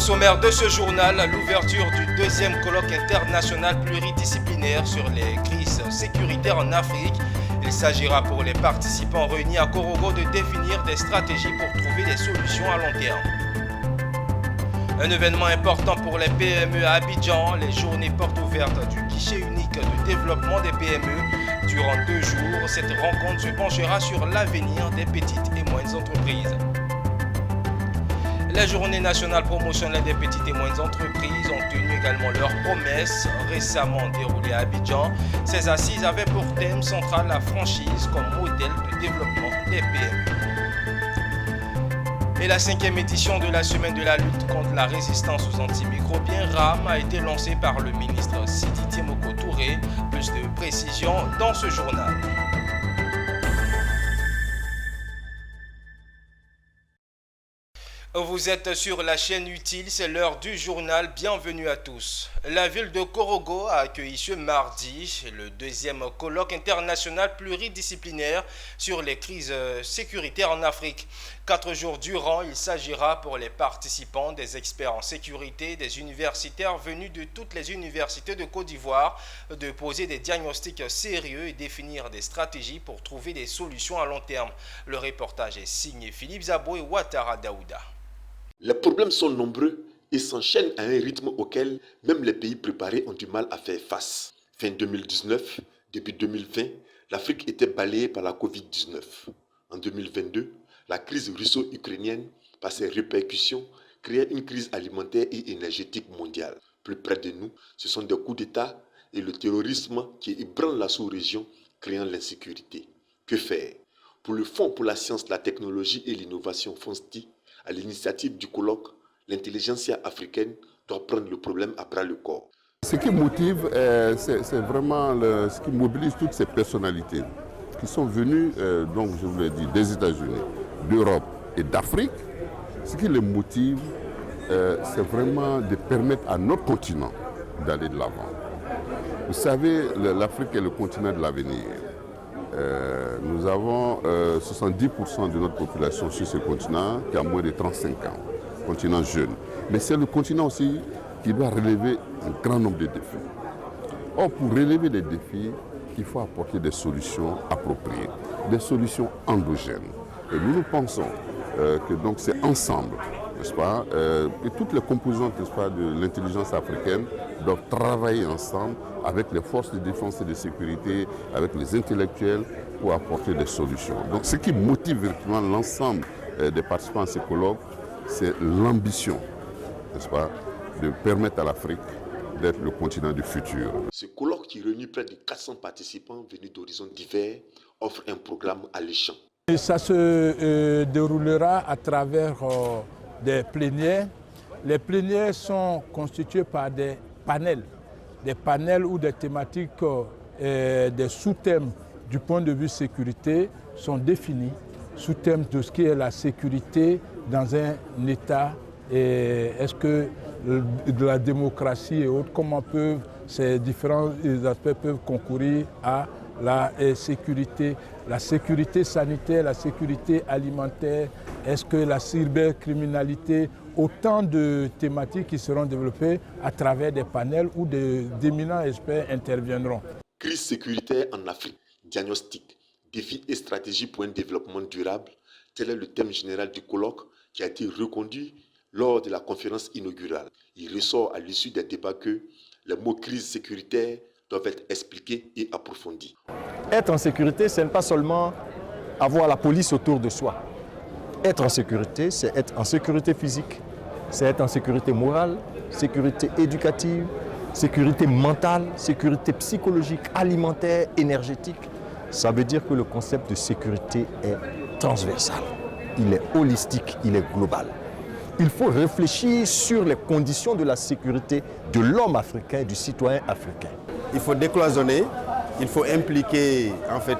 sommaire de ce journal, l'ouverture du deuxième colloque international pluridisciplinaire sur les crises sécuritaires en Afrique. Il s'agira pour les participants réunis à Korogo de définir des stratégies pour trouver des solutions à long terme. Un événement important pour les PME à Abidjan, les journées portes ouvertes du guichet unique de développement des PME. Durant 2 jours, cette rencontre se penchera sur l'avenir des petites et moyennes entreprises. Les journées nationales promotionnelles des petites et moyennes entreprises ont tenu également leurs promesses. Récemment déroulées à Abidjan, ces assises avaient pour thème central la franchise comme modèle de développement des PME. Et la 5e édition de la semaine de la lutte contre la résistance aux antimicrobiens RAM a été lancée par le ministre Sidi Temoko Touré. Plus de précisions dans ce journal. Vous êtes sur la chaîne Utile, c'est l'heure du journal, bienvenue à tous. La ville de Korogo a accueilli ce mardi le deuxième colloque international pluridisciplinaire sur les crises sécuritaires en Afrique. 4 jours durant, il s'agira pour les participants des experts en sécurité, des universitaires venus de toutes les universités de Côte d'Ivoire, de poser des diagnostics sérieux et définir des stratégies pour trouver des solutions à long terme. Le reportage est signé Philippe Zabo et Ouattara Daouda. Les problèmes sont nombreux et s'enchaînent à un rythme auquel même les pays préparés ont du mal à faire face. Fin 2019, début 2020, l'Afrique était balayée par la Covid-19. En 2022, la crise russo-ukrainienne, par ses répercussions, créait une crise alimentaire et énergétique mondiale. Plus près de nous, ce sont des coups d'État et le terrorisme qui ébranlent la sous-région, créant l'insécurité. Que faire? Pour le Fonds pour la science, la technologie et l'innovation FONSTI, à l'initiative du colloque, l'intelligentsia africaine doit prendre le problème à bras le corps. Ce qui motive, c'est vraiment ce qui mobilise toutes ces personnalités qui sont venues, donc je vous l'ai dit, des États-Unis, d'Europe et d'Afrique. Ce qui les motive, c'est vraiment de permettre à notre continent d'aller de l'avant. Vous savez, l'Afrique est le continent de l'avenir. Nous avons 70% de notre population sur ce continent qui a moins de 35 ans, continent jeune. Mais c'est le continent aussi qui doit relever un grand nombre de défis. Or, pour relever les défis, il faut apporter des solutions appropriées, des solutions endogènes. Et nous pensons que donc c'est ensemble, n'est-ce pas, et toutes les composantes, n'est-ce pas, de l'intelligence africaine doivent travailler ensemble avec les forces de défense et de sécurité, avec les intellectuels pour apporter des solutions. Donc ce qui motive virtuellement l'ensemble des participants à ces colloques, c'est l'ambition, n'est-ce pas, de permettre à l'Afrique d'être le continent du futur. Ce colloque qui réunit près de 400 participants venus d'horizons divers offre un programme alléchant. Et ça se déroulera à travers des plénières. Les plénières sont constituées par des panels ou des thématiques, des sous-thèmes du point de vue sécurité sont définis, sous-thèmes de ce qui est la sécurité dans un État. Est-ce que de la démocratie et autres, comment ces différents aspects peuvent concourir à la sécurité sanitaire, la sécurité alimentaire, est-ce que la cybercriminalité, autant de thématiques qui seront développées à travers des panels où d'éminents experts interviendront. Crise sécuritaire en Afrique, diagnostic, défis et stratégies pour un développement durable, tel est le thème général du colloque qui a été reconduit lors de la conférence inaugurale. Il ressort à l'issue des débats que les mots crise sécuritaire doivent être expliqués et approfondis. Être en sécurité, ce n'est pas seulement avoir la police autour de soi. Être en sécurité, c'est être en sécurité physique, c'est être en sécurité morale, sécurité éducative, sécurité mentale, sécurité psychologique, alimentaire, énergétique. Ça veut dire que le concept de sécurité est transversal, il est holistique, il est global. Il faut réfléchir sur les conditions de la sécurité de l'homme africain, du citoyen africain. Il faut décloisonner, il faut impliquer en fait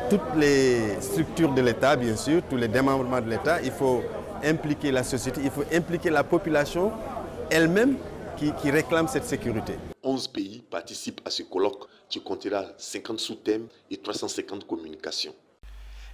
toutes les structures de l'État, bien sûr, tous les démembrements de l'État. Il faut impliquer la société, il faut impliquer la population elle-même qui réclame cette sécurité. 11 pays participent à ce colloque qui comptera 50 sous-thèmes et 350 communications.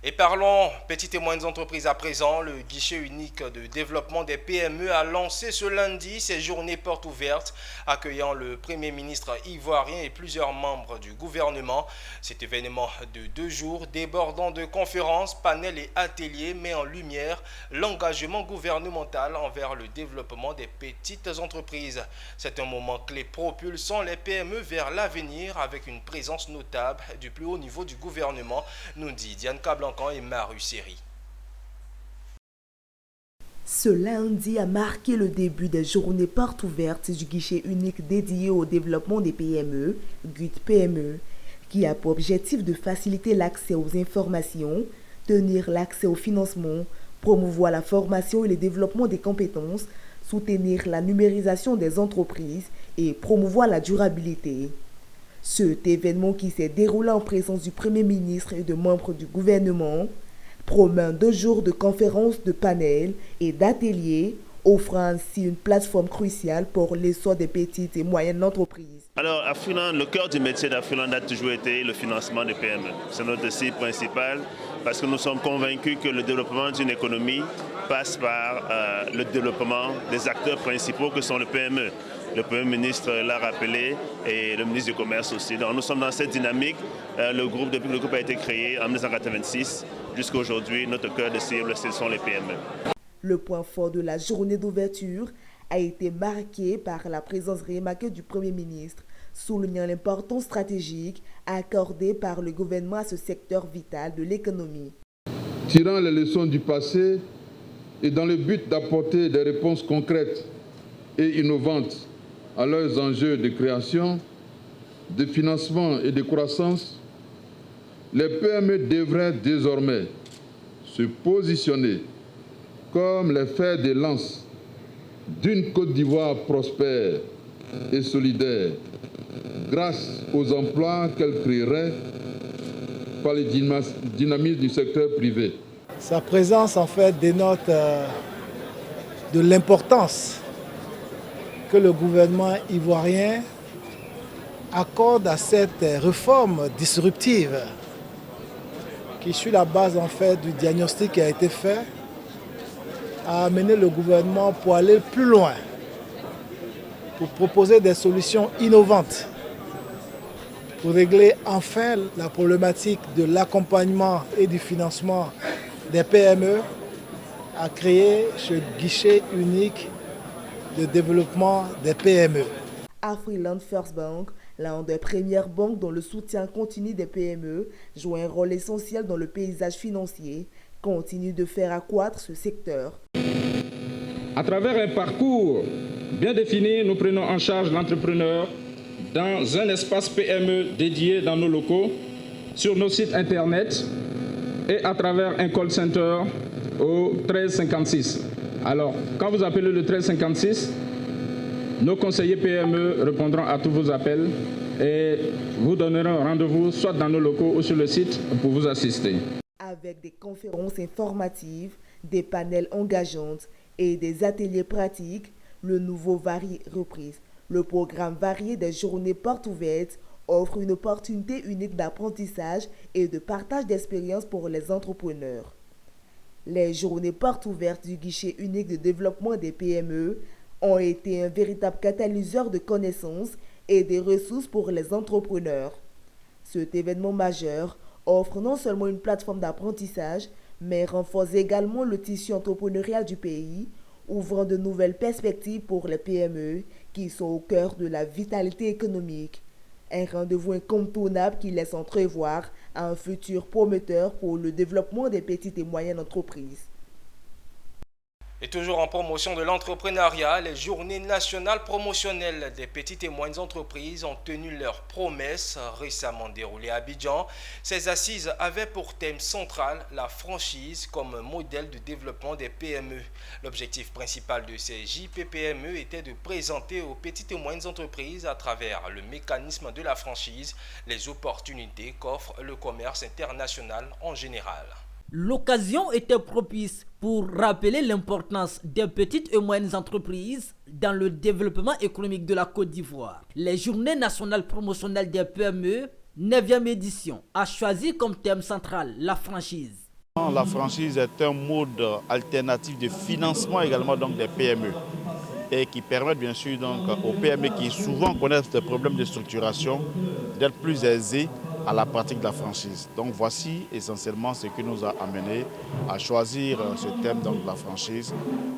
Et parlons petites et moyennes entreprises à présent. Le guichet unique de développement des PME a lancé ce lundi ses journées portes ouvertes, accueillant le Premier ministre ivoirien et plusieurs membres du gouvernement. Cet événement de 2 jours, débordant de conférences, panels et ateliers, met en lumière l'engagement gouvernemental envers le développement des petites entreprises. C'est un moment clé propulsant les PME vers l'avenir avec une présence notable du plus haut niveau du gouvernement, nous dit Diane Cablan et Maru Seri. Ce lundi a marqué le début des journées portes ouvertes du guichet unique dédié au développement des PME, GUD-PME, qui a pour objectif de faciliter l'accès aux informations, tenir l'accès au financement, promouvoir la formation et le développement des compétences, soutenir la numérisation des entreprises et promouvoir la durabilité. Cet événement qui s'est déroulé en présence du Premier ministre et de membres du gouvernement promet 2 jours de conférences, de panels et d'ateliers, offrant ainsi une plateforme cruciale pour l'essor des petites et moyennes entreprises. Alors, Afriland, le cœur du métier d'Afriland a toujours été le financement des PME. C'est notre cible principale parce que nous sommes convaincus que le développement d'une économie passe par le développement des acteurs principaux que sont les PME. Le Premier ministre l'a rappelé et le ministre du Commerce aussi. Donc nous sommes dans cette dynamique. Depuis que le groupe a été créé en 1986 jusqu'à aujourd'hui, notre cœur de cible, ce sont les PME. Le point fort de la journée d'ouverture a été marqué par la présence remarquée du Premier ministre, soulignant l'importance stratégique accordée par le gouvernement à ce secteur vital de l'économie. Tirant les leçons du passé et dans le but d'apporter des réponses concrètes et innovantes à leurs enjeux de création, de financement et de croissance, les PME devraient désormais se positionner comme les fers de lance d'une Côte d'Ivoire prospère et solidaire grâce aux emplois qu'elle créerait par le dynamisme du secteur privé. Sa présence en fait dénote de l'importance que le gouvernement ivoirien accorde à cette réforme disruptive qui, sur la base en fait du diagnostic qui a été fait, a amené le gouvernement pour aller plus loin, pour proposer des solutions innovantes, pour régler enfin la problématique de l'accompagnement et du financement des PME, à créer ce guichet unique de développement des PME. Afriland First Bank, l'une des premières banques dont le soutien continu des PME joue un rôle essentiel dans le paysage financier, continue de faire accroître ce secteur. À travers un parcours bien défini, nous prenons en charge l'entrepreneur dans un espace PME dédié dans nos locaux, sur nos sites internet et à travers un call center au 1356. Alors, quand vous appelez le 1356, nos conseillers PME répondront à tous vos appels et vous donneront rendez-vous soit dans nos locaux ou sur le site pour vous assister. Avec des conférences informatives, des panels engageants et des ateliers pratiques, le nouveau reprise. Le programme varié des journées portes ouvertes offre une opportunité unique d'apprentissage et de partage d'expériences pour les entrepreneurs. Les journées portes ouvertes du guichet unique de développement des PME ont été un véritable catalyseur de connaissances et de ressources pour les entrepreneurs. Cet événement majeur offre non seulement une plateforme d'apprentissage, mais renforce également le tissu entrepreneurial du pays, ouvrant de nouvelles perspectives pour les PME qui sont au cœur de la vitalité économique. Un rendez-vous incontournable qui laisse entrevoir un futur prometteur pour le développement des petites et moyennes entreprises. Et toujours en promotion de l'entrepreneuriat, les journées nationales promotionnelles des petites et moyennes entreprises ont tenu leurs promesses récemment déroulées à Abidjan. Ces assises avaient pour thème central la franchise comme modèle de développement des PME. L'objectif principal de ces JPPME était de présenter aux petites et moyennes entreprises à travers le mécanisme de la franchise les opportunités qu'offre le commerce international en général. L'occasion était propice pour rappeler l'importance des petites et moyennes entreprises dans le développement économique de la Côte d'Ivoire. Les journées nationales promotionnelles des PME, 9e édition, a choisi comme thème central la franchise. La franchise est un mode alternatif de financement également donc des PME et qui permettent bien sûr donc aux PME qui souvent connaissent des problèmes de structuration d'être plus aisés à la pratique de la franchise. Donc voici essentiellement ce qui nous a amené à choisir ce thème donc, de la franchise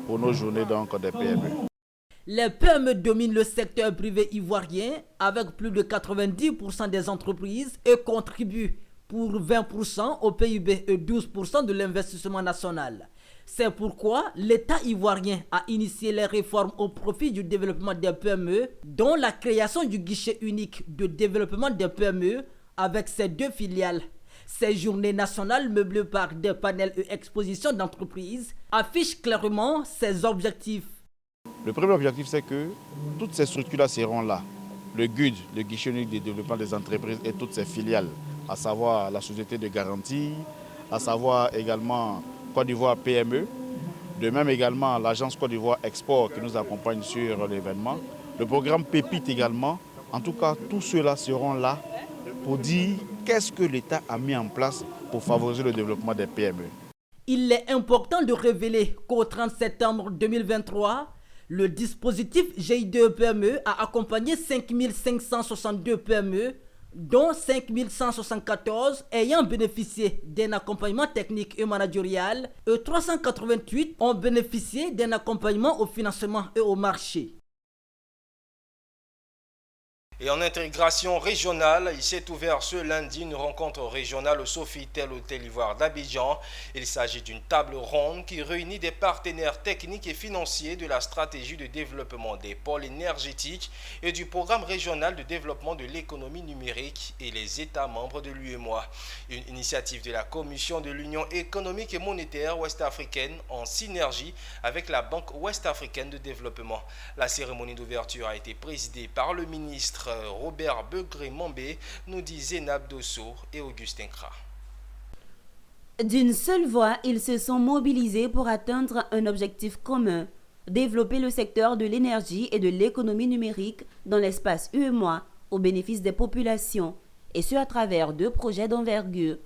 pour nos journées donc, des PME. Les PME dominent le secteur privé ivoirien avec plus de 90% des entreprises et contribuent pour 20% au PIB et 12% de l'investissement national. C'est pourquoi l'État ivoirien a initié les réformes au profit du développement des PME, dont la création du guichet unique de développement des PME avec ses 2 filiales. Ces journées nationales meublées par des panels et expositions d'entreprises affichent clairement ses objectifs. Le premier objectif, c'est que toutes ces structures-là seront là. Le GUD, le guichet unique de développement des entreprises et toutes ses filiales, à savoir la société de garantie, à savoir également Côte d'Ivoire PME, de même également l'agence Côte d'Ivoire Export qui nous accompagne sur l'événement, le programme Pépite également. En tout cas, tous ceux-là seront là pour dire qu'est-ce que l'État a mis en place pour favoriser le développement des PME. Il est important de révéler qu'au 30 septembre 2023, le dispositif GIDE PME a accompagné 5562 PME, dont 5174 ayant bénéficié d'un accompagnement technique et managérial et 388 ont bénéficié d'un accompagnement au financement et au marché. Et en intégration régionale, il s'est ouvert ce lundi une rencontre régionale au Sofitel Hôtel Ivoire d'Abidjan. Il s'agit d'une table ronde qui réunit des partenaires techniques et financiers de la stratégie de développement des pôles énergétiques et du programme régional de développement de l'économie numérique et les États membres de l'UEMOA. Une initiative de la Commission de l'Union économique et monétaire ouest-africaine en synergie avec la Banque ouest-africaine de développement. La cérémonie d'ouverture a été présidée par le ministre Robert Begré-Mambé, nous dit Zénab Dosso et Augustin Kra. D'une seule voix, ils se sont mobilisés pour atteindre un objectif commun, développer le secteur de l'énergie et de l'économie numérique dans l'espace UEMOA au bénéfice des populations, et ce à travers 2 projets d'envergure.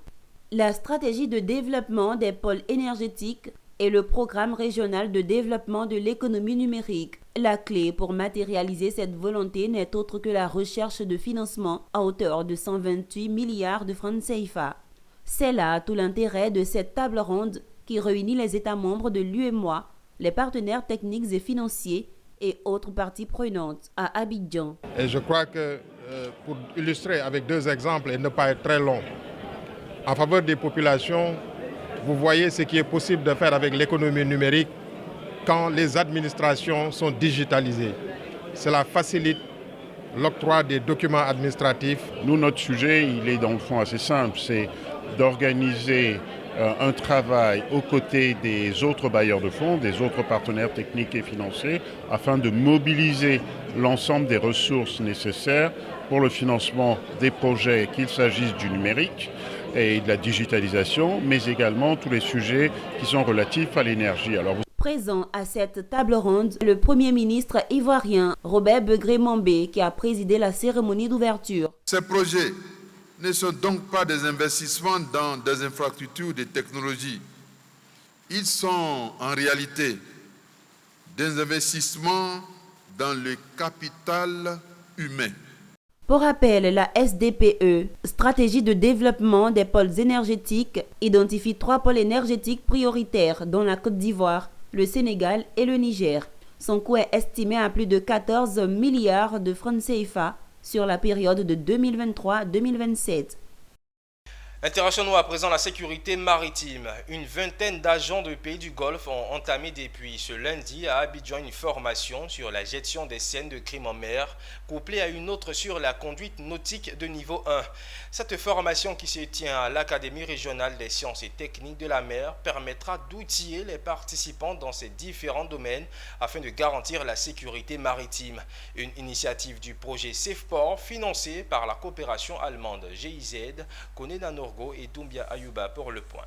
La stratégie de développement des pôles énergétiques et le programme régional de développement de l'économie numérique. La clé pour matérialiser cette volonté n'est autre que la recherche de financement à hauteur de 128 milliards de francs CFA. C'est là tout l'intérêt de cette table ronde qui réunit les États membres de l'UEMOA, les partenaires techniques et financiers et autres parties prenantes à Abidjan. Et je crois que pour illustrer avec 2 exemples et ne pas être très long, en faveur des populations, vous voyez ce qui est possible de faire avec l'économie numérique quand les administrations sont digitalisées. Cela facilite l'octroi des documents administratifs. Nous, notre sujet, il est dans le fond assez simple, c'est d'organiser un travail aux côtés des autres bailleurs de fonds, des autres partenaires techniques et financiers, afin de mobiliser l'ensemble des ressources nécessaires pour le financement des projets, qu'il s'agisse du numérique et de la digitalisation, mais également tous les sujets qui sont relatifs à l'énergie. Présent à cette table ronde, le Premier ministre ivoirien Robert Begré-Mambé qui a présidé la cérémonie d'ouverture. Ces projets ne sont donc pas des investissements dans des infrastructures de technologie. Ils sont en réalité des investissements dans le capital humain. Pour rappel, la SDPE, Stratégie de développement des pôles énergétiques, identifie 3 pôles énergétiques prioritaires dont la Côte d'Ivoire, le Sénégal et le Niger. Son coût est estimé à plus de 14 milliards de francs CFA sur la période de 2023-2027. Intéressons-nous à présent à la sécurité maritime. Une vingtaine d'agents de pays du Golfe ont entamé depuis ce lundi à Abidjan une formation sur la gestion des scènes de crime en mer, couplée à une autre sur la conduite nautique de niveau 1. Cette formation qui se tient à l'Académie régionale des sciences et techniques de la mer permettra d'outiller les participants dans ces différents domaines afin de garantir la sécurité maritime. Une initiative du projet SafePort financée par la coopération allemande GIZ, Koné Norgo et Doumbia Ayuba pour le point.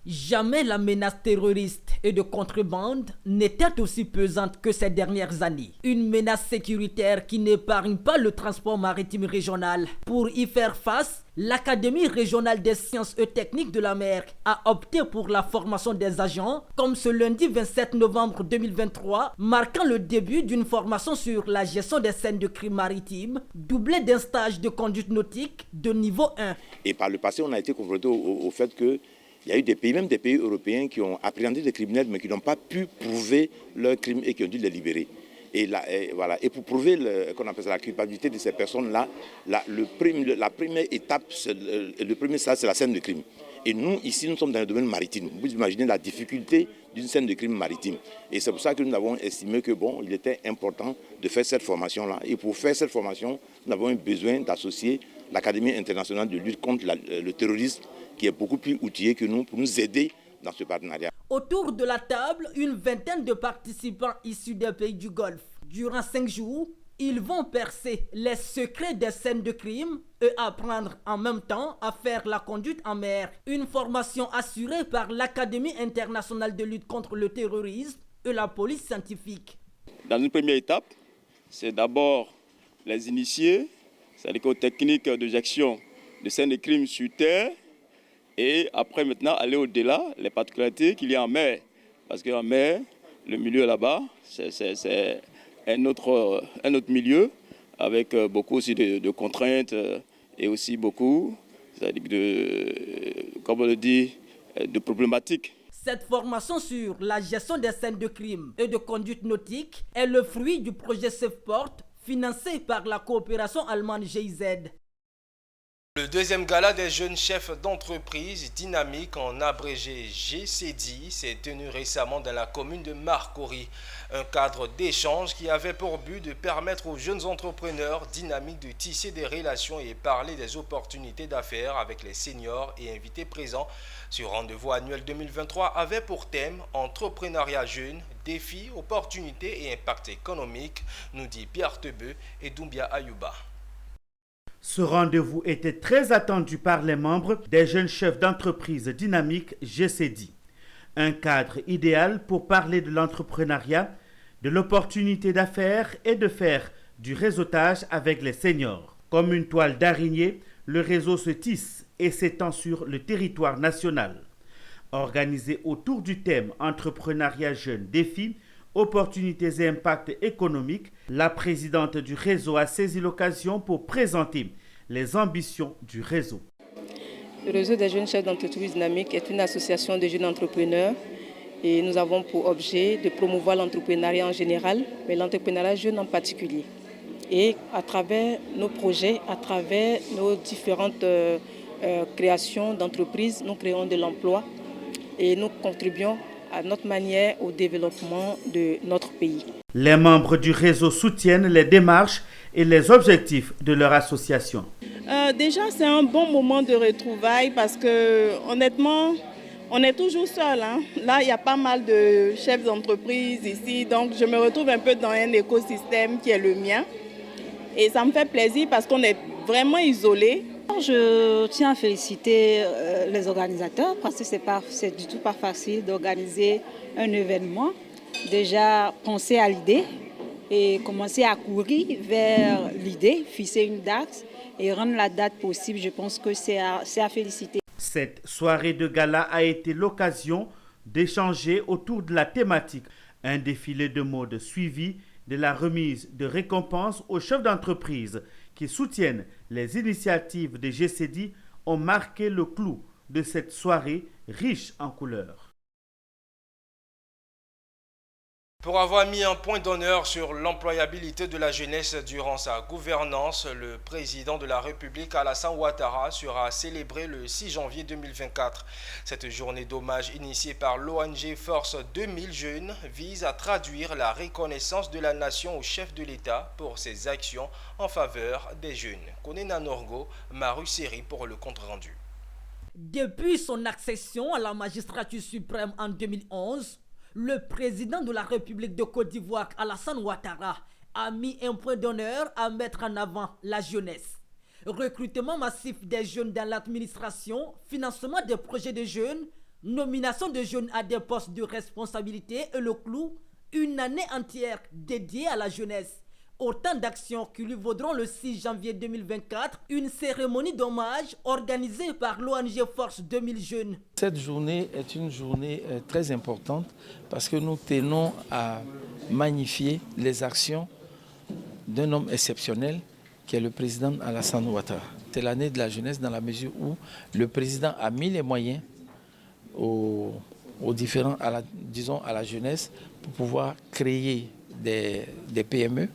Jamais la menace terroriste et de contrebande n'était aussi pesante que ces dernières années. Une menace sécuritaire qui n'épargne pas le transport maritime régional. Pour y faire face, L'Académie régionale des sciences et techniques de la mer a opté pour la formation des agents, comme ce lundi 27 novembre 2023, marquant le début d'une formation sur la gestion des scènes de crime maritime, doublée d'un stage de conduite nautique de niveau 1. Et par le passé, on a été confronté au fait qu'il y a eu des pays, même des pays européens, qui ont appréhendé des criminels, mais qui n'ont pas pu prouver leurs crimes et qui ont dû les libérer. Et pour prouver qu'on appelle ça, la culpabilité de ces personnes-là, la première étape, le premier stade, c'est la scène de crime. Et nous, ici, nous sommes dans le domaine maritime. Vous imaginez la difficulté d'une scène de crime maritime. Et c'est pour ça que nous avons estimé que il était important de faire cette formation-là. Et pour faire cette formation, nous avons eu besoin d'associer l'Académie internationale de lutte contre le terrorisme, qui est beaucoup plus outillée que nous, pour nous aider dans ce partenariat. Autour de la table, une vingtaine de participants issus des pays du Golfe. Durant 5 jours, ils vont percer les secrets des scènes de crime et apprendre en même temps à faire la conduite en mer. Une formation assurée par l'Académie internationale de lutte contre le terrorisme et la police scientifique. Dans une première étape, c'est d'abord les initier, c'est-à-dire aux techniques de gestion de scènes de crime sur terre, et après maintenant aller au-delà, les particularités qu'il y a en mer. Parce qu'en mer, le milieu là-bas, c'est un autre milieu, avec beaucoup aussi de contraintes et aussi beaucoup, comme on le dit, de problématiques. Cette formation sur la gestion des scènes de crime et de conduite nautique est le fruit du projet SafePort, financé par la coopération allemande GIZ. Le deuxième gala des jeunes chefs d'entreprise dynamiques, en abrégé GCD, s'est tenu récemment dans la commune de Marcory. Un cadre d'échange qui avait pour but de permettre aux jeunes entrepreneurs dynamiques de tisser des relations et parler des opportunités d'affaires avec les seniors et invités présents. Ce rendez-vous annuel 2023 avait pour thème entrepreneuriat jeune, défis, opportunités et impact économique, nous dit Pierre Tebeu et Doumbia Ayouba. Ce rendez-vous était très attendu par les membres des jeunes chefs d'entreprise dynamiques GCD. Un cadre idéal pour parler de l'entrepreneuriat, de l'opportunité d'affaires et de faire du réseautage avec les seniors. Comme une toile d'araignée, le réseau se tisse et s'étend sur le territoire national. Organisé autour du thème entrepreneuriat jeune, défis, opportunités et impacts économiques, la présidente du réseau a saisi l'occasion pour présenter les ambitions du réseau. Le réseau des jeunes chefs d'entreprise dynamiques est une association de jeunes entrepreneurs et nous avons pour objet de promouvoir l'entrepreneuriat en général, mais l'entrepreneuriat jeune en particulier. Et à travers nos projets, à travers nos différentes créations d'entreprises, nous créons de l'emploi et nous contribuons à notre manière au développement de notre pays. Les membres du réseau soutiennent les démarches et les objectifs de leur association. Déjà, c'est un bon moment de retrouvailles parce que honnêtement, on est toujours seul. Là, il y a pas mal de chefs d'entreprise ici, donc je me retrouve un peu dans un écosystème qui est le mien. Et ça me fait plaisir parce qu'on est vraiment isolés. Je tiens à féliciter les organisateurs parce que c'est du tout pas facile d'organiser un événement. Déjà penser à l'idée et commencer à courir vers l'idée, fixer une date et rendre la date possible, je pense que c'est à féliciter. Cette soirée de gala a été l'occasion d'échanger autour de la thématique. Un défilé de mode suivi de la remise de récompenses aux chefs d'entreprise qui soutiennent les initiatives des GCD ont marqué le clou de cette soirée riche en couleurs. Pour avoir mis un point d'honneur sur l'employabilité de la jeunesse durant sa gouvernance, le président de la République, Alassane Ouattara, sera célébré le 6 janvier 2024. Cette journée d'hommage initiée par l'ONG Force 2000 Jeunes vise à traduire la reconnaissance de la nation au chef de l'État pour ses actions en faveur des jeunes. Konena Norgo, Maru Seri pour le compte rendu. Depuis son accession à la magistrature suprême en 2011, le président de la République de Côte d'Ivoire, Alassane Ouattara, a mis un point d'honneur à mettre en avant la jeunesse. Recrutement massif des jeunes dans l'administration, financement des projets de jeunes, nomination de jeunes à des postes de responsabilité et le clou, une année entière dédiée à la jeunesse. Autant d'actions qui lui vaudront le 6 janvier 2024 une cérémonie d'hommage organisée par l'ONG Force 2000 Jeunes. Cette journée est une journée très importante parce que nous tenons à magnifier les actions d'un homme exceptionnel qui est le président Alassane Ouattara. C'est l'année de la jeunesse dans la mesure où le président a mis les moyens aux différents, à la jeunesse pour pouvoir créer des PME,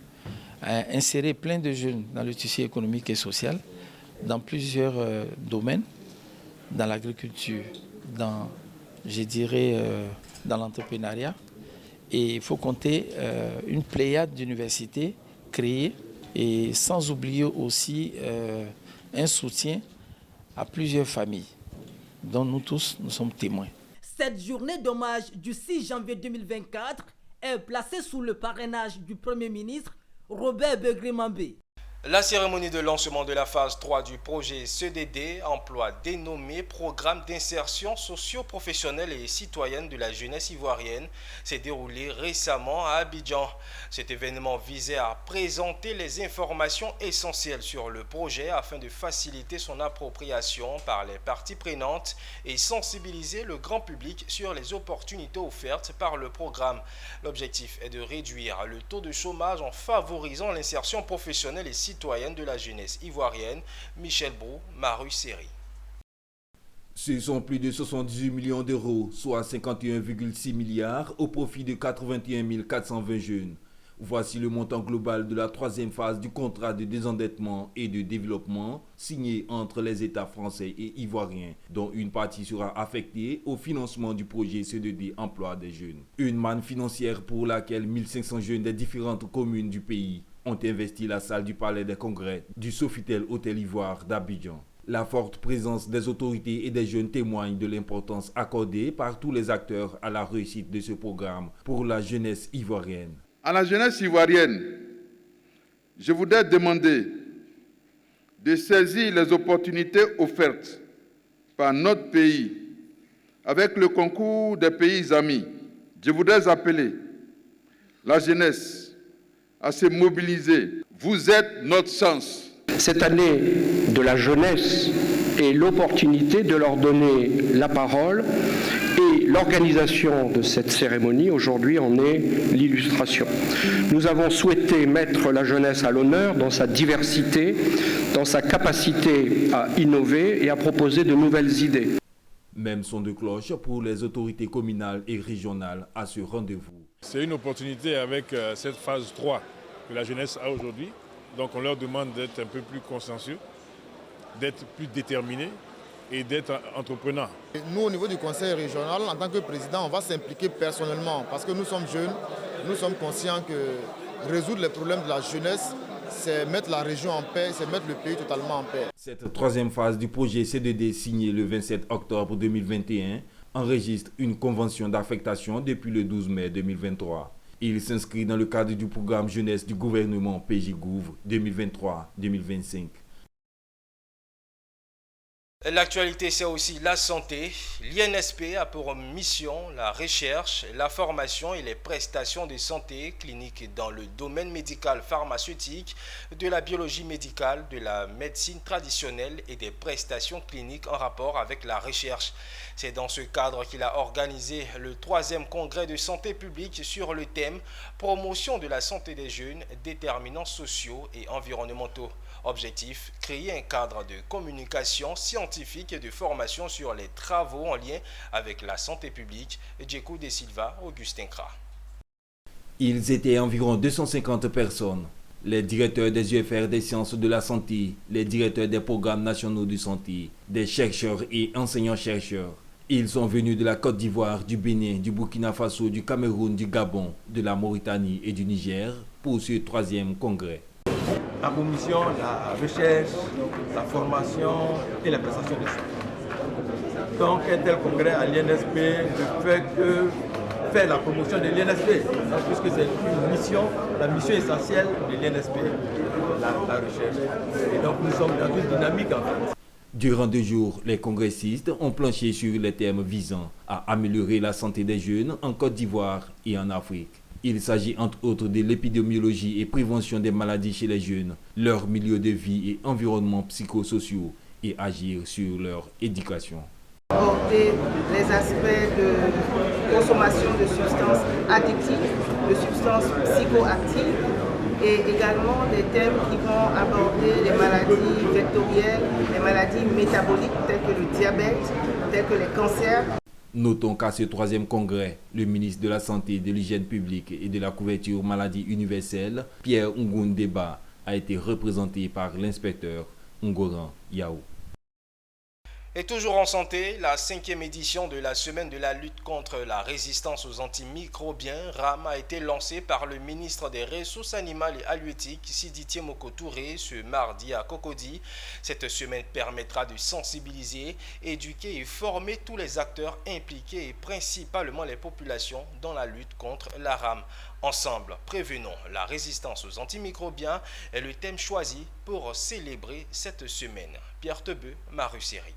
insérer plein de jeunes dans le tissu économique et social, dans plusieurs domaines, dans l'agriculture, dans l'entrepreneuriat. Et il faut compter une pléiade d'universités créées, et sans oublier aussi un soutien à plusieurs familles, dont nous tous, nous sommes témoins. Cette journée d'hommage du 6 janvier 2024 est placée sous le parrainage du Premier ministre Robert Begré-Mambé. La cérémonie de lancement de la phase 3 du projet CDD, emploi dénommé Programme d'insertion socio-professionnelle et citoyenne de la jeunesse ivoirienne, s'est déroulée récemment à Abidjan. Cet événement visait à présenter les informations essentielles sur le projet afin de faciliter son appropriation par les parties prenantes et sensibiliser le grand public sur les opportunités offertes par le programme. L'objectif est de réduire le taux de chômage en favorisant l'insertion professionnelle et citoyenne de la jeunesse ivoirienne. Michel Brou, Maru Série. Ce sont plus de 78 millions d'euros, soit 51,6 milliards au profit de 81 420 jeunes. Voici le montant global de la troisième phase du contrat de désendettement et de développement signé entre les États français et ivoiriens, dont une partie sera affectée au financement du projet CDD Emploi des jeunes. Une manne financière pour laquelle 1500 jeunes des différentes communes du pays ont investi la salle du Palais des Congrès du Sofitel Hôtel Ivoire d'Abidjan. La forte présence des autorités et des jeunes témoigne de l'importance accordée par tous les acteurs à la réussite de ce programme pour la jeunesse ivoirienne. À la jeunesse ivoirienne, je voudrais demander de saisir les opportunités offertes par notre pays avec le concours des pays amis. Je voudrais appeler la jeunesse à se mobiliser. Vous êtes notre chance. Cette année de la jeunesse est l'opportunité de leur donner la parole et l'organisation de cette cérémonie aujourd'hui en est l'illustration. Nous avons souhaité mettre la jeunesse à l'honneur dans sa diversité, dans sa capacité à innover et à proposer de nouvelles idées. Même son de cloche pour les autorités communales et régionales à ce rendez-vous. C'est une opportunité avec cette phase 3 que la jeunesse a aujourd'hui. Donc on leur demande d'être un peu plus consciencieux, d'être plus déterminés et d'être entrepreneurs. Nous, au niveau du conseil régional, en tant que président, on va s'impliquer personnellement parce que nous sommes jeunes, nous sommes conscients que résoudre les problèmes de la jeunesse, c'est mettre la région en paix, c'est mettre le pays totalement en paix. Cette troisième phase du projet CDD signé le 27 octobre 2021 enregistre une convention d'affectation depuis le 12 mai 2023. Il s'inscrit dans le cadre du programme jeunesse du gouvernement PJGouv 2023-2025. L'actualité, c'est aussi la santé. L'INSP a pour mission la recherche, la formation et les prestations de santé clinique dans le domaine médical pharmaceutique, de la biologie médicale, de la médecine traditionnelle et des prestations cliniques en rapport avec la recherche. C'est dans ce cadre qu'il a organisé le 3e congrès de santé publique sur le thème « Promotion de la santé des jeunes, déterminants sociaux et environnementaux ». Objectif, créer un cadre de communication scientifique et de formation sur les travaux en lien avec la santé publique. Djekou De Silva, Augustin Kra. Ils étaient environ 250 personnes. Les directeurs des UFR des sciences de la santé, les directeurs des programmes nationaux de santé, des chercheurs et enseignants-chercheurs. Ils sont venus de la Côte d'Ivoire, du Bénin, du Burkina Faso, du Cameroun, du Gabon, de la Mauritanie et du Niger pour ce 3e congrès. La commission, la recherche, la formation et la prestation de soins. Donc un tel congrès à l'INSP ne fait que faire la promotion de l'INSP, puisque c'est une mission, la mission essentielle de l'INSP, la recherche. Et donc nous sommes dans une dynamique en fait. Durant 2 jours, les congressistes ont planché sur les thèmes visant à améliorer la santé des jeunes en Côte d'Ivoire et en Afrique. Il s'agit entre autres de l'épidémiologie et prévention des maladies chez les jeunes, leur milieu de vie et environnement psychosociaux et agir sur leur éducation. Aborder les aspects de consommation de substances addictives, de substances psychoactives et également des thèmes qui vont aborder les maladies vectorielles, les maladies métaboliques telles que le diabète, telles que les cancers. Notons qu'à ce 3e congrès, le ministre de la Santé, de l'Hygiène publique et de la couverture maladie universelle, Pierre Ngundeba, a été représenté par l'inspecteur Ngoran Yao. Et toujours en santé, la 5e édition de la semaine de la lutte contre la résistance aux antimicrobiens, RAM, a été lancée par le ministre des Ressources animales et halieutiques, Sidiki Moko Touré, ce mardi à Cocody. Cette semaine permettra de sensibiliser, éduquer et former tous les acteurs impliqués et principalement les populations dans la lutte contre la RAM. Ensemble, prévenons la résistance aux antimicrobiens est le thème choisi pour célébrer cette semaine. Pierre Tebeu, Marussérie.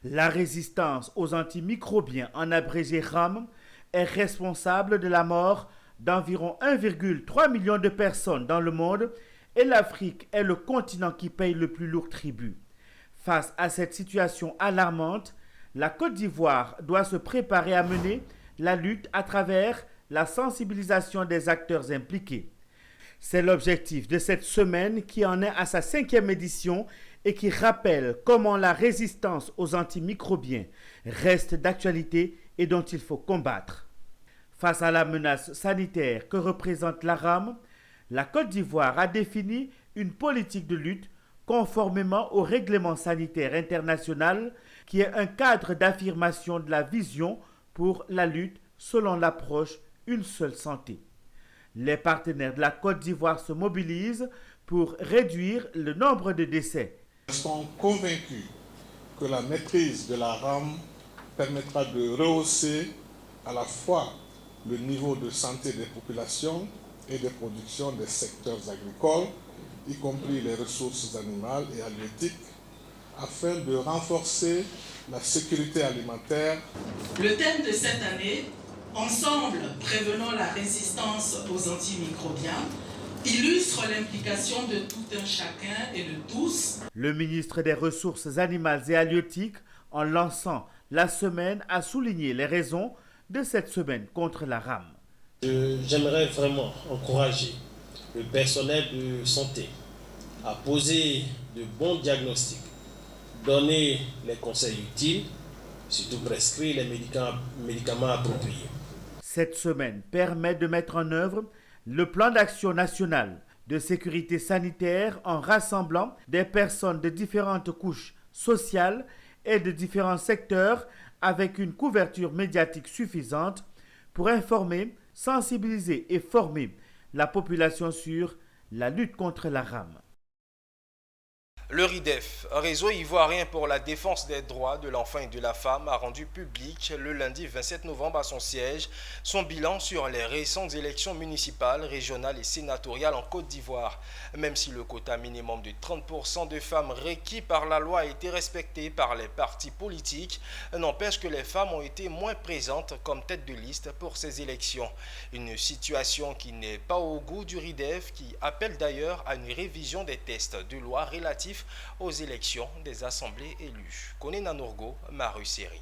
La résistance aux antimicrobiens, en abrégé RAM, est responsable de la mort d'environ 1,3 million de personnes dans le monde et l'Afrique est le continent qui paye le plus lourd tribut. Face à cette situation alarmante, la Côte d'Ivoire doit se préparer à mener la lutte à travers la sensibilisation des acteurs impliqués. C'est l'objectif de cette semaine qui en est à sa 5e édition et qui rappelle comment la résistance aux antimicrobiens reste d'actualité et dont il faut combattre. Face à la menace sanitaire que représente la RAM, la Côte d'Ivoire a défini une politique de lutte conformément au règlement sanitaire international qui est un cadre d'affirmation de la vision pour la lutte selon l'approche Une seule santé. Les partenaires de la Côte d'Ivoire se mobilisent pour réduire le nombre de décès. Nous sommes convaincus que la maîtrise de la RAM permettra de rehausser à la fois le niveau de santé des populations et des productions des secteurs agricoles, y compris les ressources animales et halieutiques, afin de renforcer la sécurité alimentaire. Le thème de cette année, Ensemble, prévenons la résistance aux antimicrobiens, illustre l'implication de tout un chacun et de tous. Le ministre des Ressources animales et halieutiques, en lançant la semaine, a souligné les raisons de cette semaine contre la RAM. J'aimerais vraiment encourager le personnel de santé à poser de bons diagnostics, donner les conseils utiles, surtout prescrire les médicaments appropriés. Cette semaine permet de mettre en œuvre le plan d'action national de sécurité sanitaire en rassemblant des personnes de différentes couches sociales et de différents secteurs avec une couverture médiatique suffisante pour informer, sensibiliser et former la population sur la lutte contre la RAM. Le RIDEF, réseau ivoirien pour la défense des droits de l'enfant et de la femme, a rendu public le lundi 27 novembre à son siège son bilan sur les récentes élections municipales, régionales et sénatoriales en Côte d'Ivoire. Même si le quota minimum de 30% de femmes requis par la loi a été respecté par les partis politiques, n'empêche que les femmes ont été moins présentes comme tête de liste pour ces élections. Une situation qui n'est pas au goût du RIDEF, qui appelle d'ailleurs à une révision des textes de loi relatifs aux élections des assemblées élues. Konena Nourgo, Marussérie.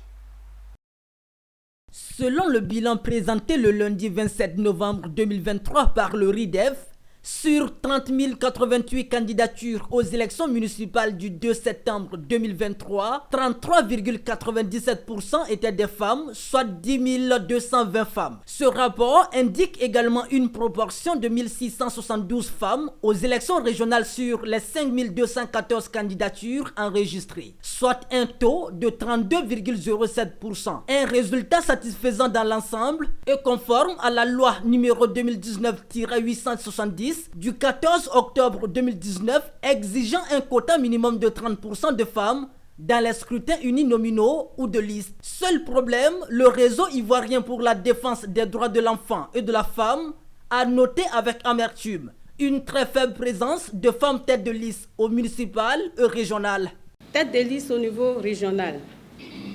Selon le bilan présenté le lundi 27 novembre 2023 par le RIDEF, sur 30 088 candidatures aux élections municipales du 2 septembre 2023, 33,97% étaient des femmes, soit 10 220 femmes. Ce rapport indique également une proportion de 1672 femmes aux élections régionales sur les 5 214 candidatures enregistrées, soit un taux de 32,07%. Un résultat satisfaisant dans l'ensemble et conforme à la loi numéro 2019-870 du 14 octobre 2019 exigeant un quota minimum de 30% de femmes dans les scrutins uninominaux ou de liste. Seul problème, le réseau ivoirien pour la défense des droits de l'enfant et de la femme a noté avec amertume une très faible présence de femmes têtes de liste au municipal et régional. Tête de liste au niveau régional,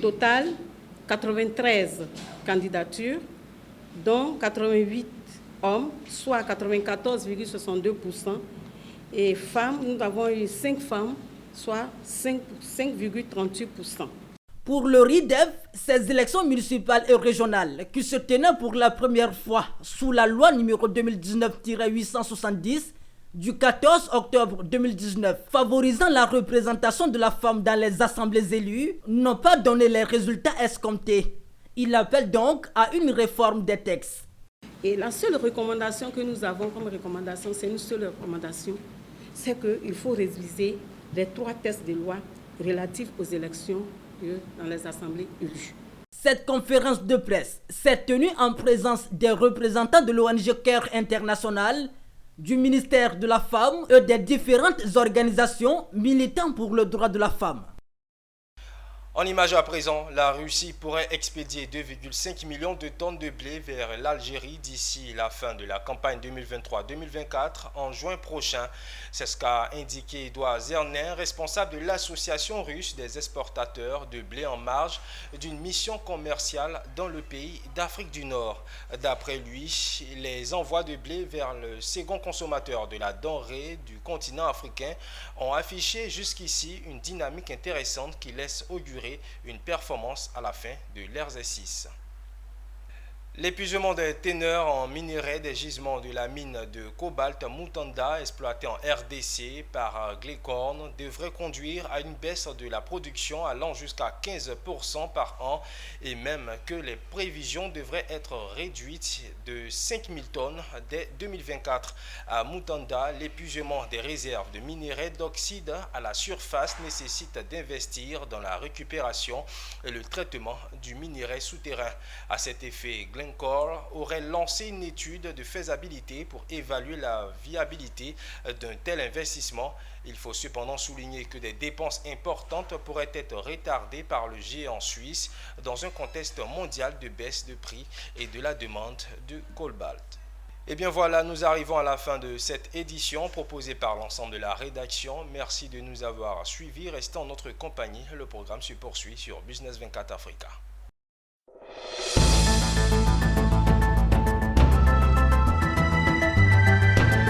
total 93 candidatures, dont 88 hommes, soit 94,62%, et femmes, nous avons eu 5 femmes, soit 5,38%. Pour le RIDEV, ces élections municipales et régionales qui se tenaient pour la première fois sous la loi numéro 2019-870 du 14 octobre 2019 favorisant la représentation de la femme dans les assemblées élues n'ont pas donné les résultats escomptés. Il appelle donc à une réforme des textes. Et la seule recommandation que nous avons comme recommandation, c'est une seule recommandation, c'est qu'il faut réviser les 3 textes de loi relatifs aux élections dans les assemblées élues. Cette conférence de presse s'est tenue en présence des représentants de l'ONG CARE International, du ministère de la Femme et des différentes organisations militant pour le droit de la femme. En image à présent, la Russie pourrait expédier 2,5 millions de tonnes de blé vers l'Algérie d'ici la fin de la campagne 2023-2024 en juin prochain. C'est ce qu'a indiqué Edouard Zernin, responsable de l'association russe des exportateurs de blé en marge d'une mission commerciale dans le pays d'Afrique du Nord. D'après lui, les envois de blé vers le second consommateur de la denrée du continent africain ont affiché jusqu'ici une dynamique intéressante qui laisse augurer une performance à la fin de l'exercice. L'épuisement des teneurs en minerai des gisements de la mine de cobalt Mutanda exploitée en RDC par Glencore devrait conduire à une baisse de la production allant jusqu'à 15% par an et même que les prévisions devraient être réduites de 5000 tonnes dès 2024. À Mutanda, l'épuisement des réserves de minerais d'oxyde à la surface nécessite d'investir dans la récupération et le traitement du minerai souterrain. À cet effet, Glencore aurait lancé une étude de faisabilité pour évaluer la viabilité d'un tel investissement. Il faut cependant souligner que des dépenses importantes pourraient être retardées par le géant suisse dans un contexte mondial de baisse de prix et de la demande de cobalt. Et bien voilà, nous arrivons à la fin de cette édition proposée par l'ensemble de la rédaction. Merci de nous avoir suivis. Restez en notre compagnie. Le programme se poursuit sur Business 24 Africa.